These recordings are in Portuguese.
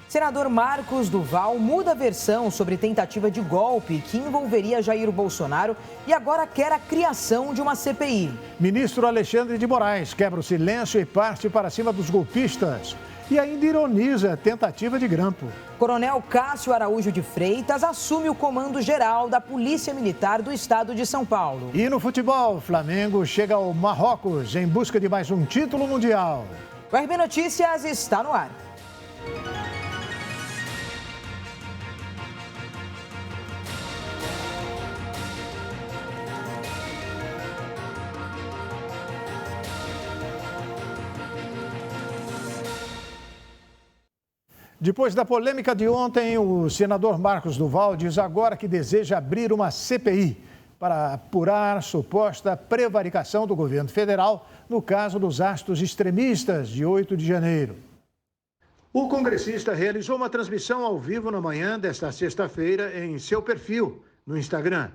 Senador Marcos Duval muda a versão sobre tentativa de golpe que envolveria Jair Bolsonaro e agora quer a criação de uma CPI. Ministro Alexandre de Moraes quebra o silêncio e parte para cima dos golpistas. E ainda ironiza a tentativa de grampo. Coronel Cássio Araújo de Freitas assume o comando geral da Polícia Militar do Estado de São Paulo. E no futebol, Flamengo chega ao Marrocos em busca de mais um título mundial. O RB Notícias está no ar. Depois da polêmica de ontem, o senador Marcos Duval diz agora que deseja abrir uma CPI para apurar suposta prevaricação do governo federal no caso dos atos extremistas de 8 de janeiro. O congressista realizou uma transmissão ao vivo na manhã desta sexta-feira em seu perfil no Instagram.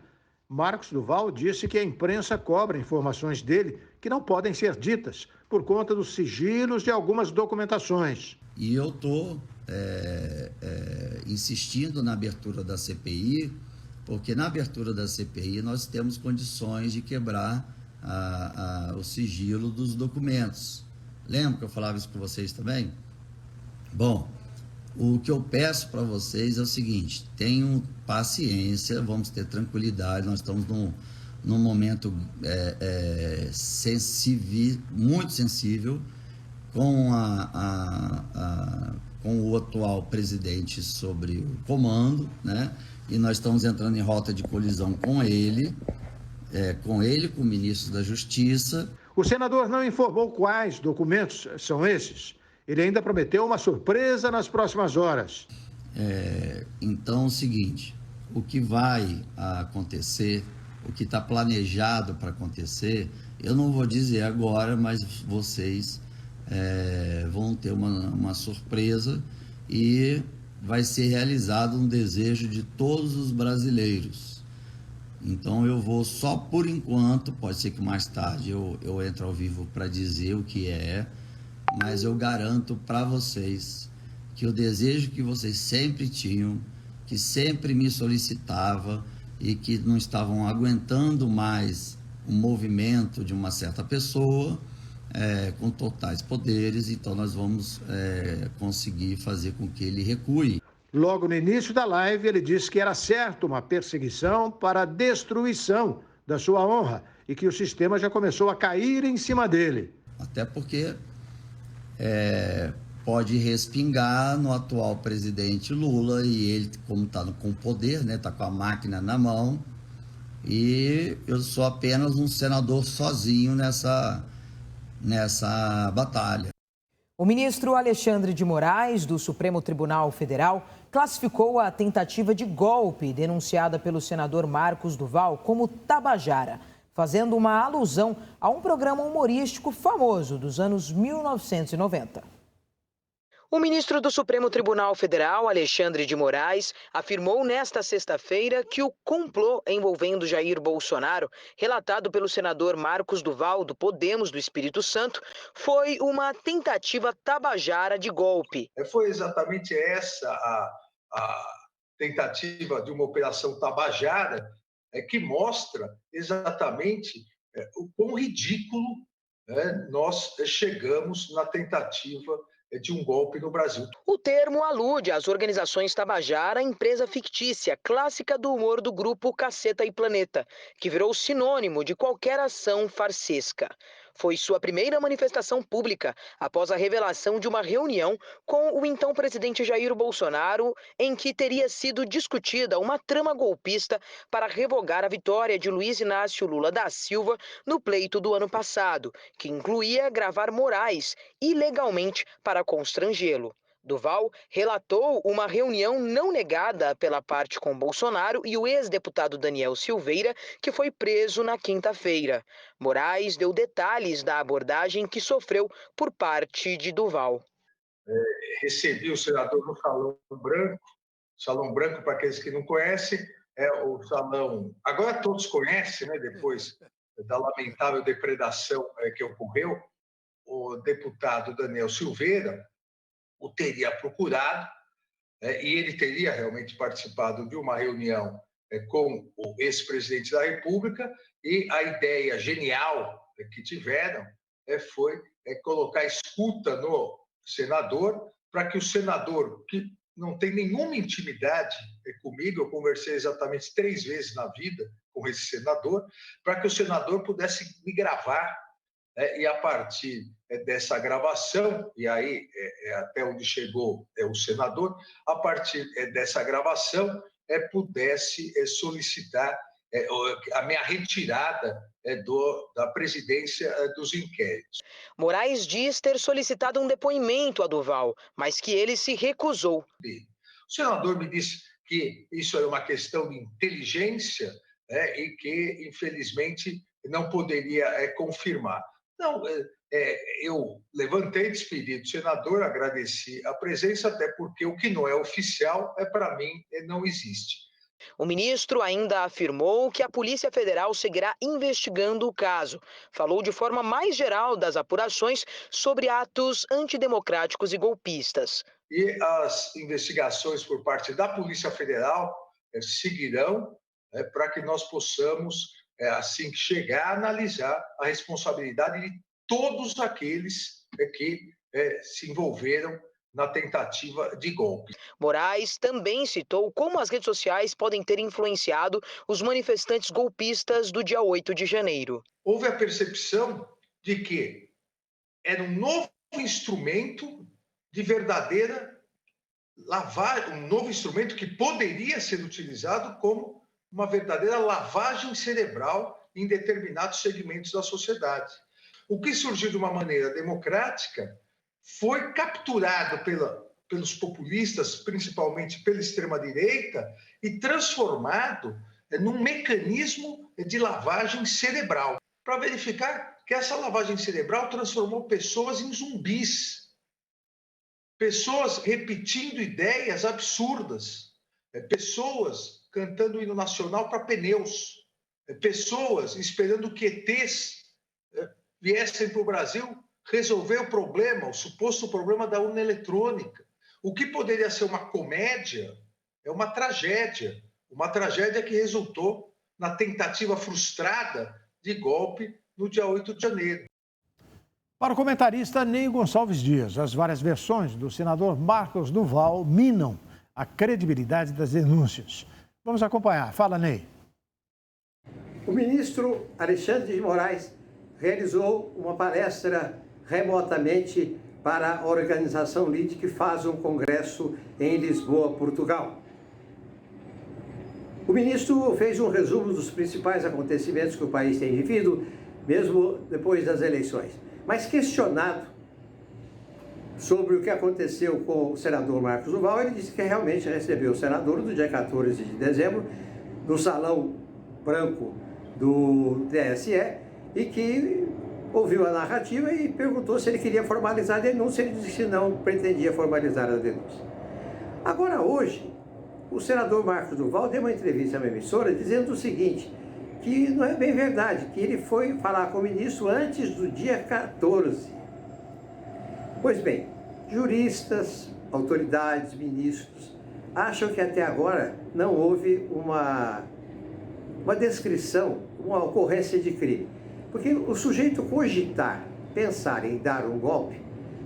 Marcos Duval disse que a imprensa cobra informações dele que não podem ser ditas por conta dos sigilos de algumas documentações. E eu estou insistindo na abertura da CPI, porque na abertura da CPI nós temos condições de quebrar o sigilo dos documentos. Lembra que eu falava isso com vocês também? Bom, o que eu peço para vocês é o seguinte: tenham paciência, vamos ter tranquilidade, nós estamos num momento muito sensível, com o atual presidente sobre o comando, né? E nós estamos entrando em rota de colisão com ele, com o ministro da Justiça. O senador não informou quais documentos são esses. Ele ainda prometeu uma surpresa nas próximas horas. Então é o seguinte: o que vai acontecer, o que está planejado para acontecer, eu não vou dizer agora, mas vocês vão ter uma surpresa e vai ser realizado um desejo de todos os brasileiros. Então eu vou só por enquanto, pode ser que mais tarde eu entre ao vivo para dizer o que é, mas eu garanto para vocês que o desejo que vocês sempre tinham, que sempre me solicitava e que não estavam aguentando mais o movimento de uma certa pessoa, com totais poderes, então nós vamos conseguir fazer com que ele recue. Logo no início da live, ele disse que era certo uma perseguição para a destruição da sua honra e que o sistema já começou a cair em cima dele. Até porque pode respingar no atual presidente Lula, e ele, como está com o poder, né, está com a máquina na mão, e eu sou apenas um senador sozinho nessa batalha. O ministro Alexandre de Moraes, do Supremo Tribunal Federal, classificou a tentativa de golpe denunciada pelo senador Marcos Duval como tabajara, fazendo uma alusão a um programa humorístico famoso dos anos 1990. O ministro do Supremo Tribunal Federal, Alexandre de Moraes, afirmou nesta sexta-feira que o complô envolvendo Jair Bolsonaro, relatado pelo senador Marcos Duval, do Podemos do Espírito Santo, foi uma tentativa tabajara de golpe. Foi exatamente essa a tentativa de uma operação tabajara que mostra exatamente o quão ridículo nós chegamos na tentativa de um golpe no Brasil. O termo alude às organizações Tabajara, empresa fictícia, clássica do humor do grupo Caceta e Planeta, que virou sinônimo de qualquer ação farsesca. Foi sua primeira manifestação pública após a revelação de uma reunião com o então presidente Jair Bolsonaro, em que teria sido discutida uma trama golpista para revogar a vitória de Luiz Inácio Lula da Silva no pleito do ano passado, que incluía gravar Moraes ilegalmente para constrangê-lo. Duval relatou uma reunião não negada pela parte com Bolsonaro e o ex-deputado Daniel Silveira, que foi preso na quinta-feira. Moraes deu detalhes da abordagem que sofreu por parte de Duval. Recebi o senador no Salão Branco. Salão Branco, para aqueles que não conhecem, é o salão... Agora todos conhecem, né? Depois da lamentável depredação que ocorreu, o deputado Daniel Silveira o teria procurado, e ele teria realmente participado de uma reunião com o ex-presidente da República, e a ideia genial que tiveram foi colocar escuta no senador, para que o senador, que não tem nenhuma intimidade comigo, eu conversei exatamente 3 vezes na vida com esse senador, para que o senador pudesse me gravar, e a partir dessa gravação, e aí até onde chegou o senador, a partir dessa gravação pudesse solicitar a minha retirada da presidência dos inquéritos. Moraes diz ter solicitado um depoimento a Duval, mas que ele se recusou. O senador me disse que isso era uma questão de inteligência, e que, infelizmente, não poderia confirmar. Não, eu levantei, despedi do senador, agradeci a presença, até porque o que não é oficial, para mim, não existe. O ministro ainda afirmou que a Polícia Federal seguirá investigando o caso. Falou de forma mais geral das apurações sobre atos antidemocráticos e golpistas. E as investigações por parte da Polícia Federal seguirão, para que nós possamos, assim que chegar, analisar a responsabilidade de todos aqueles que se envolveram na tentativa de golpe. Moraes também citou como as redes sociais podem ter influenciado os manifestantes golpistas do dia 8 de janeiro. Houve a percepção de que era um novo instrumento de verdadeira lavagem, um novo instrumento que poderia ser utilizado como uma verdadeira lavagem cerebral em determinados segmentos da sociedade. O que surgiu de uma maneira democrática foi capturado pelos populistas, principalmente pela extrema-direita, e transformado num mecanismo de lavagem cerebral, para verificar que essa lavagem cerebral transformou pessoas em zumbis, pessoas repetindo ideias absurdas, pessoas cantando o hino nacional para pneus, pessoas esperando que ETs viessem para o Brasil resolver o problema, o suposto problema da urna eletrônica. O que poderia ser uma comédia é uma tragédia que resultou na tentativa frustrada de golpe no dia 8 de janeiro. Para o comentarista Ney Gonçalves Dias, as várias versões do senador Marcos Duval minam a credibilidade das denúncias. Vamos acompanhar. Fala, Ney. O ministro Alexandre de Moraes realizou uma palestra remotamente para a organização LIDE, que faz um congresso em Lisboa, Portugal. O ministro fez um resumo dos principais acontecimentos que o país tem vivido, mesmo depois das eleições. Mas questionado sobre o que aconteceu com o senador Marcos Duval, ele disse que realmente recebeu o senador no dia 14 de dezembro, no Salão Branco do TSE, e que ouviu a narrativa e perguntou se ele queria formalizar a denúncia. Ele disse que não pretendia formalizar a denúncia. Agora, hoje, o senador Marcos Duval deu uma entrevista a uma emissora dizendo o seguinte, que não é bem verdade, que ele foi falar com o ministro antes do dia 14. Pois bem, juristas, autoridades, ministros, acham que até agora não houve uma descrição, uma ocorrência de crime. Porque o sujeito cogitar, pensar em dar um golpe,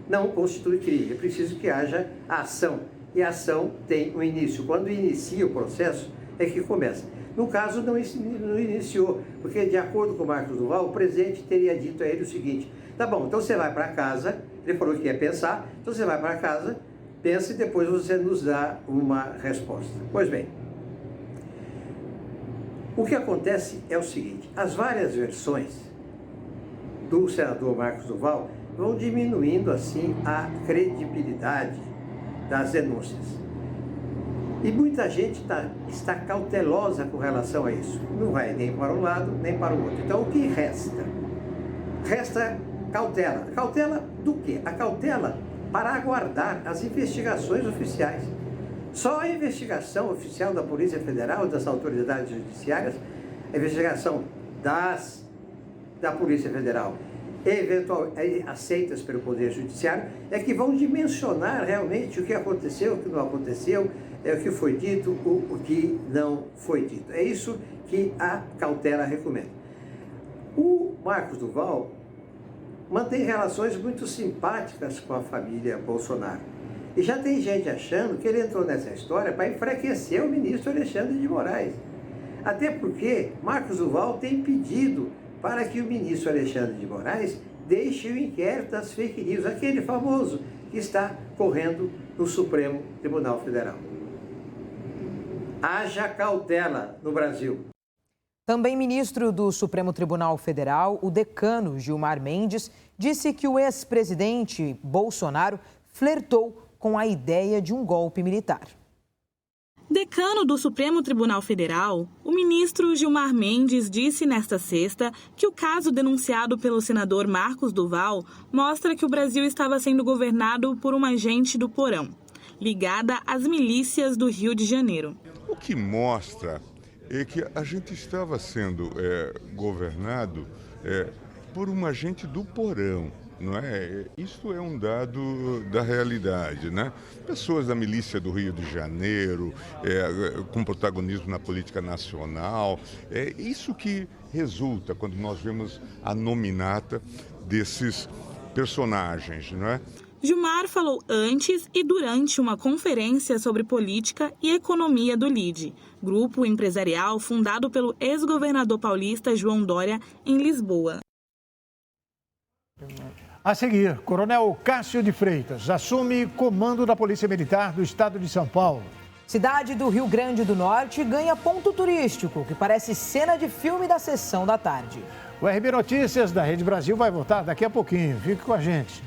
não constitui crime. É preciso que haja ação. E a ação tem um início. Quando inicia o processo, é que começa. No caso, não iniciou, porque, de acordo com o Marcos Duval, o presidente teria dito a ele o seguinte: tá bom, então você vai para casa, ele falou que ia pensar, então você vai para casa, pensa e depois você nos dá uma resposta. Pois bem, o que acontece é o seguinte: as várias versões do senador Marcos Duval vão diminuindo, assim, a credibilidade das denúncias. E muita gente está cautelosa com relação a isso. Não vai nem para um lado, nem para o outro. Então, o que resta? Resta cautela. Cautela do quê? A cautela para aguardar as investigações oficiais. Só a investigação oficial da Polícia Federal, das autoridades judiciárias, a investigação da Polícia Federal aceitas pelo Poder Judiciário, é que vão dimensionar realmente o que aconteceu, o que não aconteceu, o que foi dito, o que não foi dito. É isso que a cautela recomenda. O Marcos Duval mantém relações muito simpáticas com a família Bolsonaro. E já tem gente achando que ele entrou nessa história para enfraquecer o ministro Alexandre de Moraes. Até porque Marcos Duval tem pedido para que o ministro Alexandre de Moraes deixe o inquérito das fake news, aquele famoso que está correndo no Supremo Tribunal Federal. Haja cautela no Brasil. Também ministro do Supremo Tribunal Federal, o decano Gilmar Mendes, disse que o ex-presidente Bolsonaro flertou com a ideia de um golpe militar. Decano do Supremo Tribunal Federal, o ministro Gilmar Mendes disse nesta sexta que o caso denunciado pelo senador Marcos Duval mostra que o Brasil estava sendo governado por uma agente do porão, ligada às milícias do Rio de Janeiro. O que mostra é que a gente estava sendo governado por uma agente do porão. Não é? Isso é um dado da realidade, né? Pessoas da milícia do Rio de Janeiro, com protagonismo na política nacional, é isso que resulta quando nós vemos a nominata desses personagens, não é? Gilmar falou antes e durante uma conferência sobre política e economia do LIDE, grupo empresarial fundado pelo ex-governador paulista João Dória em Lisboa. A seguir, Coronel Cássio de Freitas assume comando da Polícia Militar do Estado de São Paulo. Cidade do Rio Grande do Norte ganha ponto turístico, que parece cena de filme da sessão da tarde. O RB Notícias da Rede Brasil vai voltar daqui a pouquinho. Fique com a gente.